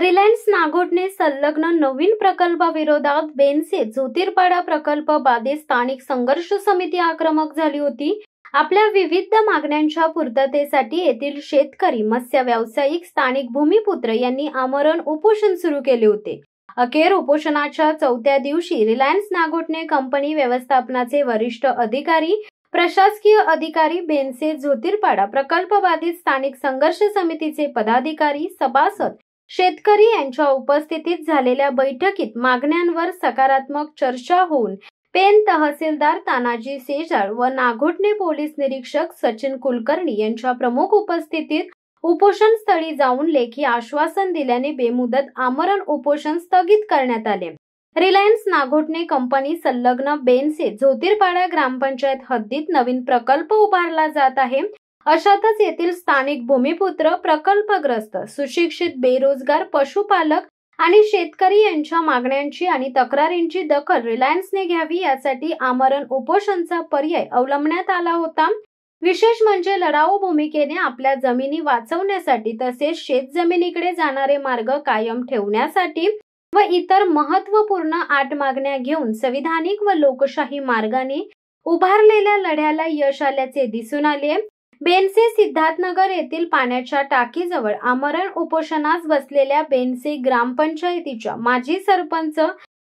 Reliance Nagothane संलग्न नवीन प्रकल्पाविरोधात बेनसे ज्योतिर्पाडा प्रकल्प बाधित स्थानिक संघर्ष समिती आक्रमक झाली होती। आपल्या विविध मागण्यांच्या पूर्ततेसाठी येथील शेतकरी, मत्स्य व्यावसायिक, स्थानिक भूमिपुत्र यांनी आमरण उपोषण सुरू केले होते। अखेर उपोषणाच्या 4थ्या दिवशी रिलायन्स नागोठणे कंपनी व्यवस्थापनाचे वरिष्ठ अधिकारी, प्रशासकीय अधिकारी, बेनसे ज्योतिर्पाडा प्रकल्प बाधित स्थानिक संघर्ष समितीचे पदाधिकारी, सभासद, शेतकरी यांच्या उपस्थितीत झालेल्या बैठकीत मागण्यांवर सकारात्मक चर्चा होऊन पेन तहसीलदार तानाजी सेजाळ व नागोठणे पोलीस निरीक्षक सचिन कुलकर्णी यांच्या प्रमुख उपस्थितीत उपोषण स्थळी जाऊन लेखी आश्वासन दिल्याने बेमुदत आमरण उपोषण स्थगित करण्यात आले। रिलायन्स नागोठणे कंपनी संलग्न बेनसे ज्योतिर्पाडा ग्रामपंचायत हद्दीत नवीन प्रकल्प उभारला जात आहे। अशातच येथील स्थानिक भूमिपुत्र, प्रकल्पग्रस्त, सुशिक्षित, बेरोजगार, पशुपालक आणि शेतकरी यांच्या मागण्यांची आणि तक्रारींची दखल रिलायन्सने घ्यावी यासाठी आमरण उपोषणचा पर्याय अवलंबण्यात आला होता। विशेष म्हणजे लढाऊ भूमिकेने आपल्या जमिनी वाचवण्यासाठी तसेच शेतजमिनीकडे जाणारे मार्ग कायम ठेवण्यासाठी व इतर महत्त्वपूर्ण 8 मागण्या घेऊन संविधानिक व लोकशाही मार्गाने उभारलेल्या लढ्याला यश आल्याचे दिसून आले। बेनसे सिद्धार्थनगर येथील पाण्याच्या टाकीजवळ आमरण उपोषणास बसलेल्या बेनसे ग्रामपंचायतीच्या माजी सरपंच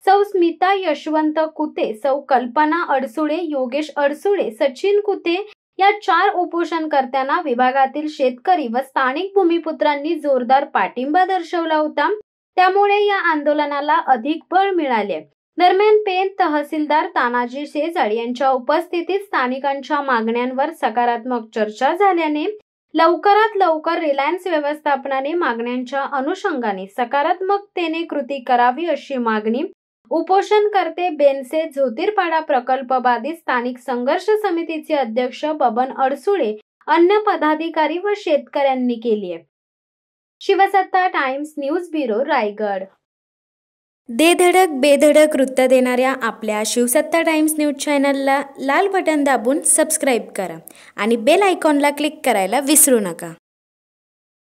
सौ स्मिता यशवंत कुते, सौ कल्पना अडसुळे, योगेश अडसुळे, सचिन कुते या 4 उपोषणकर्त्यांना विभागातील शेतकरी व स्थानिक भूमिपुत्रांनी जोरदार पाठिंबा दर्शवला होता। त्यामुळे या आंदोलनाला अधिक बळ मिळाले। दरम्यान पेन तहसीलदार तानाजी सेजाळ यांच्या उपस्थितीत स्थानिकांच्या मागण्यांवर सकारात्मक चर्चा झाल्याने लवकरात लवकर रिलायन्स व्यवस्थापनाने मागण्यांच्या अनुषंगाने सकारात्मकतेने कृती करावी अशी मागणी उपोषणकर्ते बेनसे ज्योतिर्पाडा प्रकल्प बाधित स्थानिक संघर्ष समितीचे अध्यक्ष बबन अडसुळे, अन्य पदाधिकारी व शेतकऱ्यांनी केली आहे। शिवसत्ता टाइम्स न्यूज ब्युरो, रायगड। दे धडक बेधडक वृत्त देणाऱ्या आपल्या शिवसत्ता टाइम्स न्यूज चॅनलला लाल बटन दाबून सबस्क्राईब करा आणि बेल आयकॉनला क्लिक करायला विसरू नका।